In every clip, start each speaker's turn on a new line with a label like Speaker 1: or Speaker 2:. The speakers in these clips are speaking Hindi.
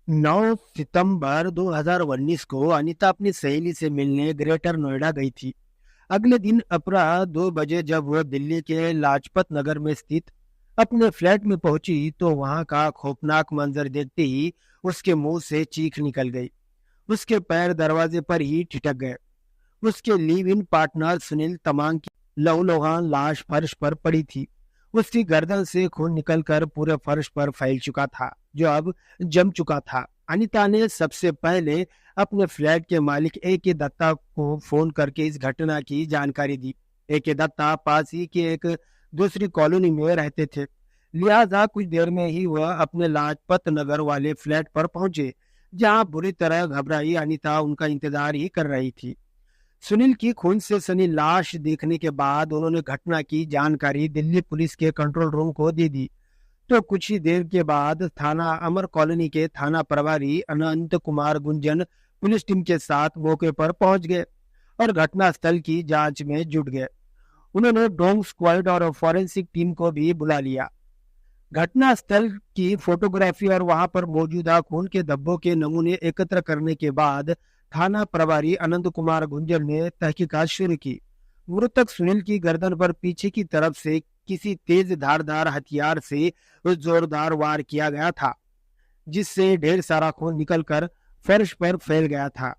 Speaker 1: 9 सितंबर 2019 को अनीता अपनी सहेली से मिलने ग्रेटर नोएडा गई थी। अगले दिन अपराह 2 बजे जब वह दिल्ली के लाजपत नगर में स्थित अपने फ्लैट में पहुंची तो वहां का खौफनाक मंजर देखते ही उसके मुंह से चीख निकल गई। उसके पैर दरवाजे पर ही ठिठक गए। उसके live in partner Sunil Tamang की लहूलुहान लाश फर्श पर पड़ी थी। उसकी गर्दन से खून निकलकर पूरे फर्श पर फैल चुका था, जो अब जम चुका था। अनीता ने सबसे पहले अपने फ्लैट के मालिक ए के दत्ता को फोन करके इस घटना की जानकारी दी। ए के दत्ता पास ही के एक दूसरी कॉलोनी में रहते थे, लिहाजा कुछ देर में ही वह अपने लाजपत नगर वाले फ्लैट पर पहुंचे, जहां बुरी तरह घबराई अनीता उनका इंतजार ही कर रही थी। सुनील की खून से सनी लाश देखने के बाद उन्होंने घटना की जानकारी दिल्ली पुलिस के कंट्रोल रूम को दे दी। तो कुछ ही देर के बाद थाना अमर कॉलोनी के थाना प्रभारी अनंत कुमार गुंजन पुलिस टीम के साथ मौके पर पहुंच गए और घटना स्थल की जांच में जुट गए। उन्होंने डॉग स्क्वाड और फॉरेंसिक टीम को भी बुला लिया। घटना स्थल की फोटोग्राफी और वहां पर मौजूदा खून के धब्बों के नमूने एकत्र करने के बाद थाना प्रभारी अनंत कुमार गुंजर ने तहकीकात शुरू की। मृतक सुनील की गर्दन पर पीछे की तरफ से किसी तेज धारदार हथियार से जोरदार वार किया गया था, जिससे ढेर सारा खून निकलकर फर्श पर फैल गया था।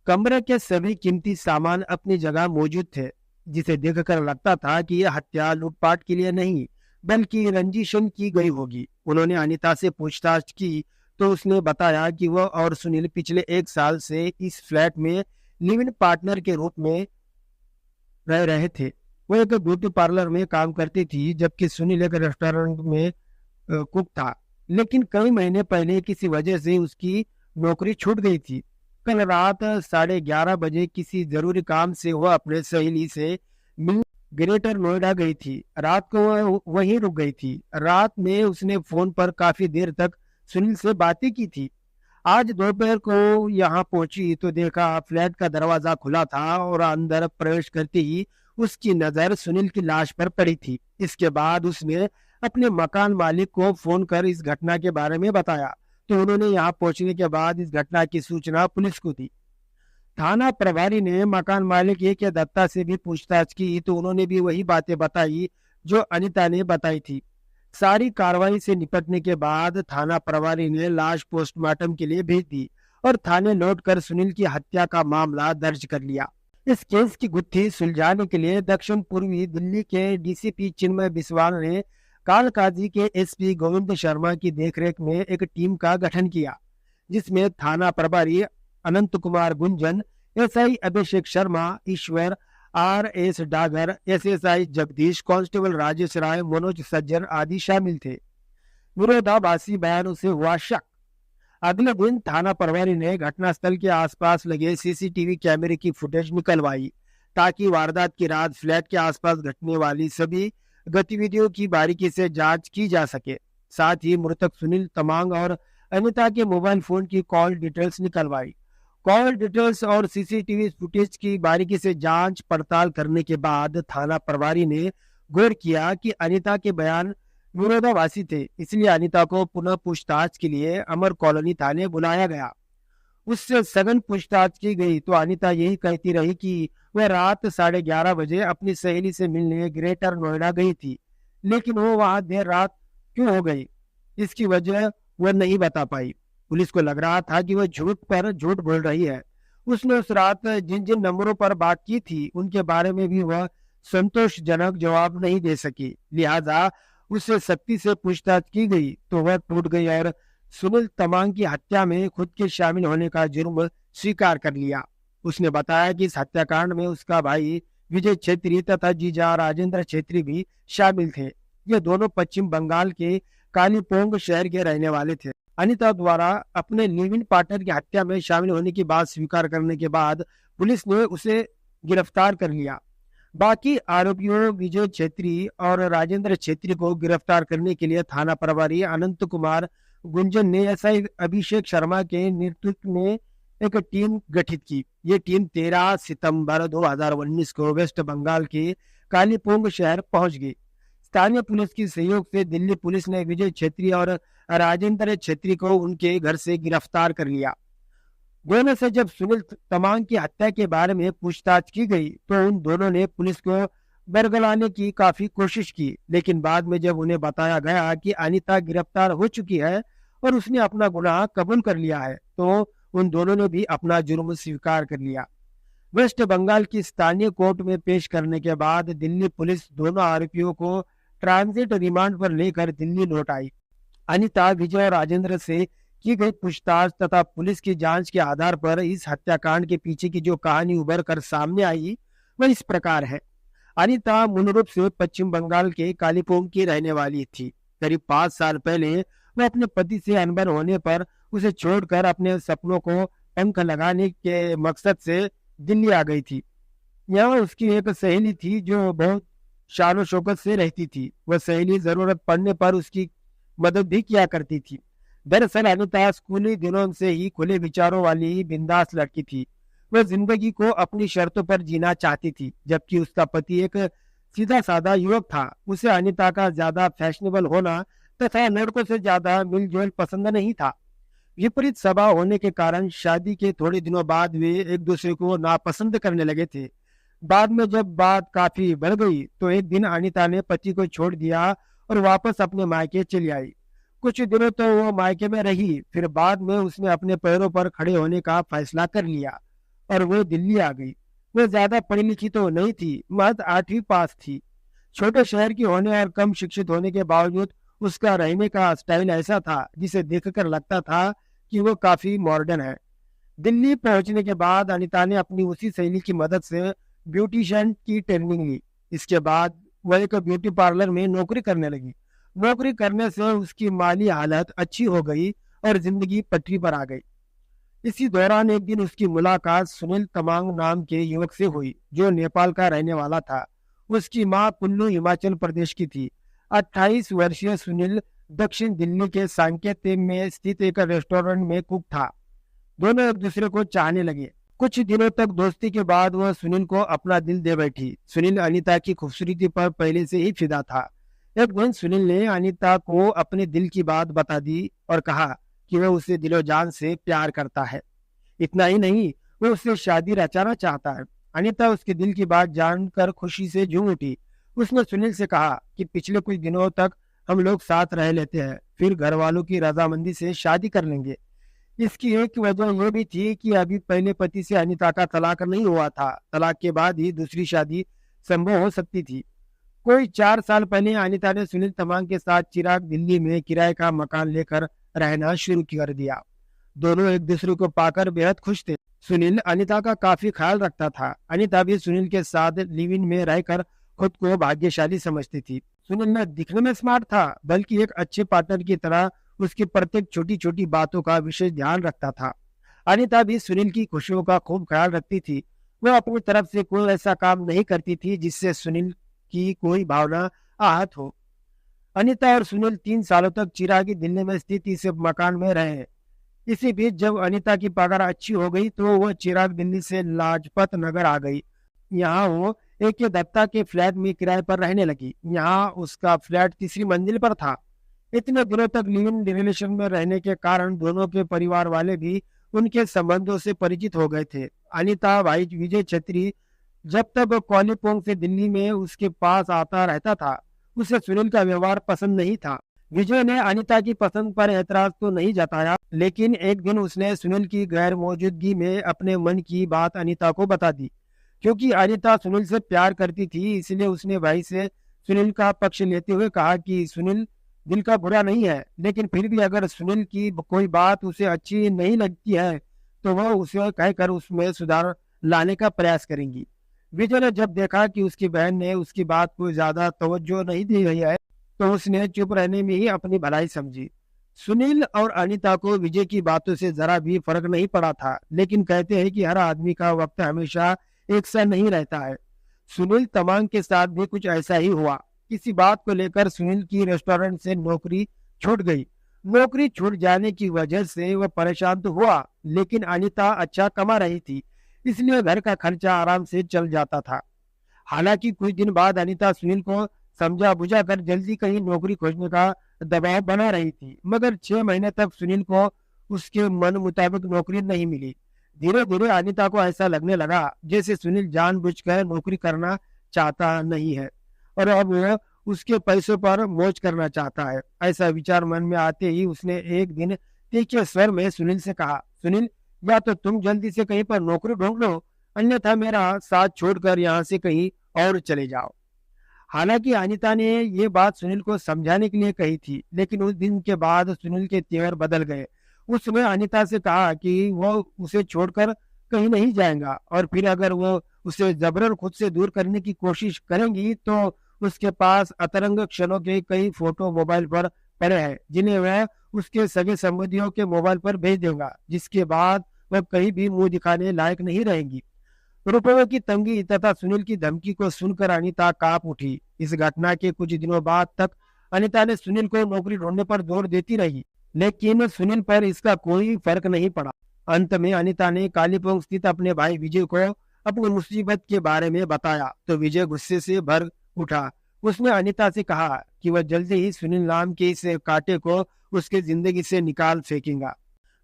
Speaker 1: कमरे के सभी कीमती सामान अपनी जगह मौजूद थे, जिसे देखकर लगता था कि यह हत्या लूटपाट के लिए नहीं बल्कि रंजिशन की गई होगी। उन्होंने अनीता से पूछताछ की तो उसने बताया कि वह और सुनील पिछले 1 साल से इस फ्लैट में लिव इन पार्टनर के रूप में रह रहे थे। वो एक ब्यूटी पार्लर में काम करती थी, जबकि सुनील एक रेस्टोरेंट में कुक था। लेकिन कई महीने पहले किसी वजह से उसकी नौकरी छूट गई थी। कल रात 11:30 बजे किसी जरूरी काम से वह अपने सहेली से मिल ग्रेटर नोएडा गई थी। रात को वह वहीं रुक गई थी। रात में उसने फोन पर काफी देर तक सुनील से बातें की थी। आज दोपहर को यहाँ पहुंची तो देखा फ्लैट का दरवाजा खुला था और अंदर प्रवेश करते ही उसकी नजर सुनील की लाश पर पड़ी थी। इसके बाद उसने अपने मकान मालिक को फोन कर इस घटना के बारे में बताया, तो उन्होंने यहाँ पहुंचने के बाद इस घटना की सूचना पुलिस को दी। थाना प्रभारी ने मकान मालिक ए के दत्ता से भी पूछताछ की तो उन्होंने भी वही बातें बताई जो अनीता ने बताई थी। सारी कार्रवाई से निपटने के बाद थाना प्रभारी ने लाश पोस्टमार्टम के लिए भेज दी और थाने लौटकर सुनील की हत्या का मामला दर्ज कर लिया। इस केस की गुत्थी सुलझाने के लिए दक्षिण पूर्वी दिल्ली के डीसीपी चिन्मय बिस्वाल ने कालकाजी के एसपी गोविंद शर्मा की देखरेख में एक टीम का गठन किया, जिसमें थाना प्रभारी Anant Kumar Gunjan, SI Abhishek Sharma, Ishwar, RS. Dagar, SSI Jagdish, constable Rajesh Rai, Manoj Sajjan आदि शामिल थे। विरोधाभासी बयानों से हुआ शक। अगले दिन थाना प्रभारी ने घटनास्थल के आसपास लगे सीसीटीवी कैमरे की फुटेज निकलवाई, ताकि वारदात की रात फ्लैट के आसपास घटने वाली सभी गतिविधियों की बारीकी से जांच की जा सके। साथ ही मृतक सुनील तमांग और अनिता के मोबाइल फोन की कॉल डिटेल्स निकलवाई। कॉल डिटेल्स और सीसीटीवी फुटेज की बारीकी से जांच पड़ताल करने के बाद थाना प्रभारी ने गौर किया कि अनिता के बयान विरोधाभासी थे, इसलिए अनिता को पुनः पूछताछ के लिए अमर कॉलोनी थाने बुलाया गया। उससे सघन पूछताछ की गई तो अनिता यही कहती रही कि वह रात 11:30 बजे अपनी सहेली से मिलने ग्रेटर नोएडा गई थी, लेकिन वो वहां देर रात क्यों हो गई, इसकी वजह वह नहीं बता पाई। पुलिस को लग रहा था कि वह झूठ पर झूठ बोल रही है। उसने उस रात जिन जिन नंबरों पर बात की थी उनके बारे में भी वह संतोषजनक जवाब नहीं दे सकी, लिहाजा उससे सख्ती से पूछताछ की गई तो वह टूट गई और सुनील तमांग की हत्या में खुद के शामिल होने का जुर्म स्वीकार कर लिया। उसने बताया कि इस हत्याकांड में उसका भाई विजय छेत्री तथा जीजा राजेंद्र छेत्री भी शामिल थे। ये दोनों पश्चिम बंगाल के कालीपोंग शहर के रहने वाले थे। अनिता द्वारा अपने लिव इन पार्टनर की हत्या में शामिल होने की बात स्वीकार करने के बाद पुलिस ने उसे गिरफ्तार कर लिया। बाकी आरोपियों विजय छेत्री और राजेंद्र छेत्री को गिरफ्तार करने के लिए थाना प्रभारी अनंत कुमार गुंजन ने एसआई अभिषेक शर्मा के नेतृत्व में एक टीम गठित की। ये टीम 13 सितंबर 2019 को वेस्ट बंगाल के कालीपोंग शहर पहुंच गई। स्थानीय पुलिस की सहयोग से दिल्ली पुलिस ने विजय छेत्री और राजेंद्र छेत्री को उनके घर से गिरफ्तार कर लिया। दोनों से जब सुनील तमांग की हत्या के बारे में पूछताछ की गई तो उन दोनों ने पुलिस को बरगलाने की काफी कोशिश की, लेकिन बाद में जब उन्हें बताया गया कि अनीता गिरफ्तार हो चुकी है और उसने अपना गुनाह कबूल कर लिया है, तो उन दोनों ने भी अपना जुर्म स्वीकार कर लिया। वेस्ट बंगाल की स्थानीय कोर्ट में पेश करने के बाद दिल्ली पुलिस दोनों आरोपियों को ट्रांजिट रिमांड पर लेकर दिल्ली लौट आई। अनीता, विजय और राजेंद्र से की गई पूछताछ तथा पुलिस की जांच के आधार पर इस हत्याकांड के पीछे की जो कहानी उभर कर सामने आई वह इस प्रकार है। अनीता मूल रूप से पश्चिम बंगाल के कालीपोंग की रहने वाली थी। करीब 5 साल पहले वह अपने पति से अनबन होने पर उसे छोड़कर अपने सपनों को पंख लगाने के मकसद से दिल्ली आ गई थी। यहाँ उसकी एक सहेली थी जो बहुत शान शौकत से रहती थी। वह सहेली जरूरत पड़ने पर उसकी मदद भी किया करती थी। दरअसल अनीता स्कूली दिनों से ही खुले विचारों वाली बिंदास लड़की थी। वह जिंदगी को अपनी शर्तों पर जीना चाहती थी, जबकि उसका पति एक सीधा साधा युवक था। उसे अनीता का ज्यादा फैशनेबल होना तथा लड़कों से ज्यादा मिलजुल पसंद नहीं था। विपरीत स्वभाव होने के कारण शादी के थोड़े दिनों बाद वे एक दूसरे को नापसंद करने लगे थे। बाद में जब बात काफी बढ़ गई तो एक दिन अनीता ने पति को छोड़ दिया और वापस अपने मायके चली आई। कुछ दिनों तो वो मायके में रही, फिर बाद में उसने अपने पैरों पर खड़े होने का फैसला कर लिया और वो दिल्ली आ गई। वह ज्यादा पढ़ी लिखी तो नहीं थी, महज 8वीं पास थी। छोटे शहर की होने और कम शिक्षित होने के बावजूद उसका रहने का स्टाइल ऐसा था जिसे देखकर लगता था कि वो काफी मॉडर्न है। दिल्ली पहुंचने के बाद अनीता ने अपनी उसी सहेली की मदद से ब्यूटिशियन की ट्रेनिंग ली। इसके बाद वह एक ब्यूटी पार्लर में नौकरी करने लगी। नौकरी करने से उसकी माली हालत अच्छी हो गई और जिंदगी पटरी पर आ गई। इसी दौरान एक दिन उसकी मुलाकात सुनील तमांग नाम के युवक से हुई, जो नेपाल का रहने वाला था। उसकी मां कुल्लू हिमाचल प्रदेश की थी। 28 वर्षीय सुनील दक्षिण दिल्ली के सांकेत में स्थित एक रेस्टोरेंट में कुक था। दोनों एक दूसरे को चाहने लगे। कुछ दिनों तक दोस्ती के बाद वह सुनील को अपना दिल दे बैठी। सुनील अनीता की खूबसूरती पर पहले से ही फिदा था। एक दिन सुनील ने अनीता को अपने दिल की बात बता दी और कहा कि वह उसे दिलो जान से प्यार करता है। इतना ही नहीं, वह उससे शादी रचाना चाहता है। अनीता उसके दिल की बात जानकर खुशी से झूम उठी। उसने सुनील से कहा कि पिछले कुछ दिनों तक हम लोग साथ रह लेते हैं, फिर घर वालों की रजामंदी से शादी कर लेंगे। इसकी एक वजह यह भी थी कि अभी पहले पति से अनीता का तलाक नहीं हुआ था। तलाक के बाद ही दूसरी शादी संभव हो सकती थी। कोई 4 साल पहले अनीता ने सुनील तमांग के साथ चिराग दिल्ली में किराए का मकान लेकर रहना शुरू कर दिया। दोनों एक दूसरे को पाकर बेहद खुश थे। सुनील अनीता का काफी ख्याल रखता था। अनीता भी सुनील के साथ लिव इन में रहकर खुद को भाग्यशाली समझती थी। सुनील न दिखने में स्मार्ट था, बल्कि एक अच्छे पार्टनर की तरह उसकी प्रत्येक छोटी छोटी बातों का विशेष ध्यान रखता था। अनीता भी सुनील की खुशियों का खूब ख्याल रखती थी। वह अपनी तरफ से कोई ऐसा काम नहीं करती थी जिससे सुनील की कोई भावना आहत हो। अनीता और सुनील 3 सालों तक चिरागी दिल्ली में स्थित इस मकान में रहे। इसी बीच जब अनीता की पगार अच्छी हो गई तो वह चिराग दिल्ली से लाजपत नगर आ गई। यहाँ वो एक दत्ता के फ्लैट में किराए पर रहने लगी। यहाँ उसका फ्लैट 3री मंजिल पर था। इतने दिनों तक लिव इन रिलेशन में रहने के कारण दोनों के परिवार वाले भी उनके संबंधों से परिचित हो गए थे। अनीता भाई विजय छेत्री जब तक कालीपोंग से दिल्ली में उसके पास आता रहता था, उसे सुनील का व्यवहार पसंद नहीं था। विजय ने अनीता की पसंद पर एतराज तो नहीं जताया, लेकिन एक दिन उसने सुनील की गैर मौजूदगी में अपने मन की बात अनीता को बता दी। क्योंकि अनीता सुनील से प्यार करती थी, इसलिए उसने भाई से सुनील का पक्ष लेते हुए कहा कि सुनील दिल का बुरा नहीं है, लेकिन फिर भी अगर सुनील की कोई बात उसे अच्छी नहीं लगती है तो वह उसे कहकर उसमें सुधार लाने का प्रयास करेंगी। विजय ने जब देखा कि उसकी बहन ने उसकी बात को ज्यादा तवज्जो नहीं दी गई है तो उसने चुप रहने में ही अपनी भलाई समझी। सुनील और अनीता को विजय की बातों से जरा भी फर्क नहीं पड़ा था, लेकिन कहते हैं कि हर आदमी का वक्त हमेशा एक सा नहीं रहता है। सुनील तमांग के साथ भी कुछ ऐसा ही हुआ। किसी बात को लेकर सुनील की रेस्टोरेंट से नौकरी छूट गई। नौकरी छूट जाने की वजह से वह परेशान तो हुआ, लेकिन अनीता अच्छा कमा रही थी, इसलिए घर का खर्चा आराम से चल जाता था। हालांकि कुछ दिन बाद अनीता सुनील को समझा बुझा कर जल्दी कहीं नौकरी खोजने का दबाव बना रही थी, मगर 6 महीने तक सुनील को उसके मन मुताबिक नौकरी नहीं मिली। धीरे धीरे अनीता को ऐसा लगने लगा जैसे सुनील जानबूझकर नौकरी करना चाहता नहीं है और अब वो उसके पैसों पर मौज करना चाहता है। ऐसा विचार मन में आते ही उसने एक दिन तीखे स्वर में सुनील से कहा, सुनील, या तो तुम जल्दी से कहीं पर नौकरी ढूंढ लो, अन्यथा मेरा साथ छोड़कर यहाँ से कहीं और चले जाओ। हालांकि अनीता ने ये बात सुनील को समझाने के लिए कही थी, लेकिन उस दिन के बाद सुनील के तेवर बदल गए। उसने अनीता से कहा कि वो उसे छोड़कर कहीं नहीं जाएगा और फिर अगर वो उसे जबरन खुद से दूर करने की कोशिश करेंगी तो उसके पास अतरंग क्षणों के कई फोटो मोबाइल पर पड़े हैं, जिन्हें वह उसके सगे संबंधियों के मोबाइल पर भेज देगा, जिसके बाद वह कहीं भी मुंह दिखाने लायक नहीं रहेंगी। रुपयों की तंगी तथा सुनील की धमकी को सुनकर अनीता कांप उठी। इस घटना के कुछ दिनों बाद तक अनीता ने सुनील को नौकरी ढूंढने पर जोर देती रही, लेकिन सुनील पर इसका कोई फर्क नहीं पड़ा। अंत में अनीता ने कालीपोंग स्थित अपने भाई विजय को अपनी मुसीबत के बारे में बताया तो विजय गुस्से से भर उठा। उसने अनीता से कहा कि वह जल्दी ही सुनील नाम के इस कांटे को उसके जिंदगी से निकाल फेंकेगा।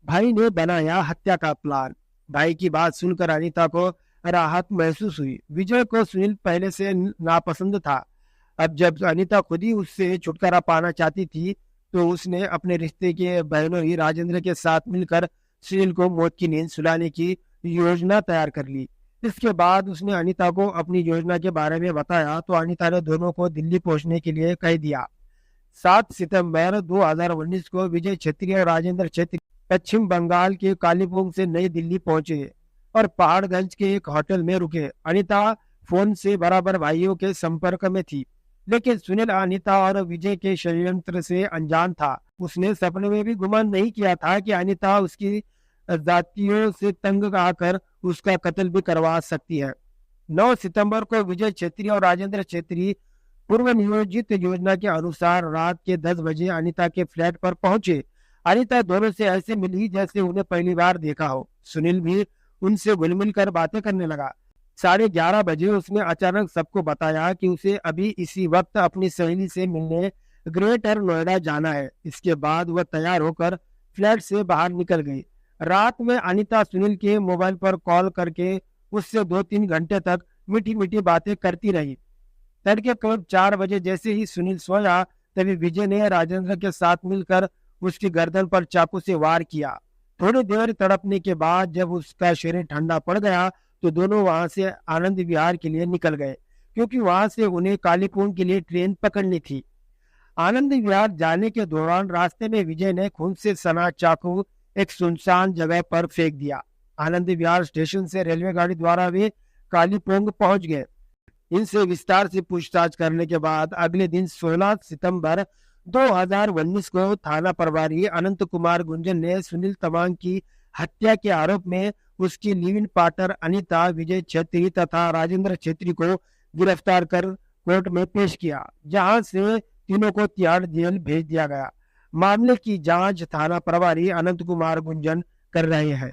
Speaker 1: भाई ने बनाया हत्या का प्लान। भाई की बात सुनकर अनीता को राहत महसूस हुई। विजय को सुनील पहले से नापसंद था। अब जब अनीता खुद ही उससे छुटकारा पाना चाहती थी तो उसने अपने रिश्ते के बहनों ही राजेंद्र के साथ मिलकर सुनील को मौत की नींद सुलाने की योजना तैयार कर ली। इसके बाद उसने अनीता को अपनी योजना के बारे में बताया तो अनीता ने दोनों को दिल्ली पहुंचने के लिए कह दिया। 7 सितंबर 2019 को विजय छेत्री और राजेंद्र छेत्री पश्चिम बंगाल के कालीपोंग से नई दिल्ली पहुंचे और पहाड़गंज के एक होटल में रुके। अनीता फोन से बराबर भाइयों के संपर्क में थी, लेकिन सुनील अनीता और विजय के षड्यंत्र से अनजान था। उसने सपने में भी गुमान नहीं किया था कि अनीता उसकी जातियों से तंग आकर उसका कत्ल भी करवा सकती है। 9 सितंबर को विजय छेत्री और राजेंद्र छेत्री पूर्व नियोजित योजना के अनुसार रात के 10 बजे अनीता के फ्लैट पर पहुंचे। अनीता दोनों से ऐसे मिली जैसे उन्हें पहली बार देखा हो। सुनील भी उनसे घुल मिल कर बातें करने लगा। 11:30 बजे उसने अचानक सबको बताया कि उसे अभी इसी वक्त अपनी सहेली से मिलने ग्रेटर नोएडा जाना है। इसके बाद वह तैयार होकर फ्लैट से बाहर निकल गई। रात में अनीता सुनील के मोबाइल पर कॉल करके उससे 2-3 घंटे तक मीठी मीठी बातें करती रही। तड़के करीब 4 बजे जैसे ही सुनील सोया तभी विजय ने राजेंद्र के साथ मिलकर उसकी गर्दन पर चाकू से वार किया। थोड़ी देर तड़पने के बाद जब उसका शरीर ठंडा पड़ गया तो दोनों वहां से आनंद विहार के लिए निकल गए, क्योंकि वहां से उन्हें कालीपोंग के लिए ट्रेन पकड़नी थी। आनंद विहार जाने के दौरान रास्ते में विजय ने खून से सना चाकू एक सुनसान जगह पर फेंक दिया। आनंद विहार स्टेशन से रेलवे गाड़ी द्वारा वे कालीपोंग पहुंच गए। इनसे विस्तार से पूछताछ करने के बाद अगले दिन 16 सितंबर 2019 को थाना प्रभारी अनंत कुमार गुंजन ने सुनील तमांग की हत्या के आरोप में उसकी लिव इन पार्टनर अनीता, विजय छेत्री तथा राजेंद्र छेत्री को गिरफ्तार कर कोर्ट में पेश किया, जहां से तीनों को तिहाड़ जेल भेज दिया गया। मामले की जांच थाना प्रभारी अनंत कुमार गुंजन कर रहे हैं।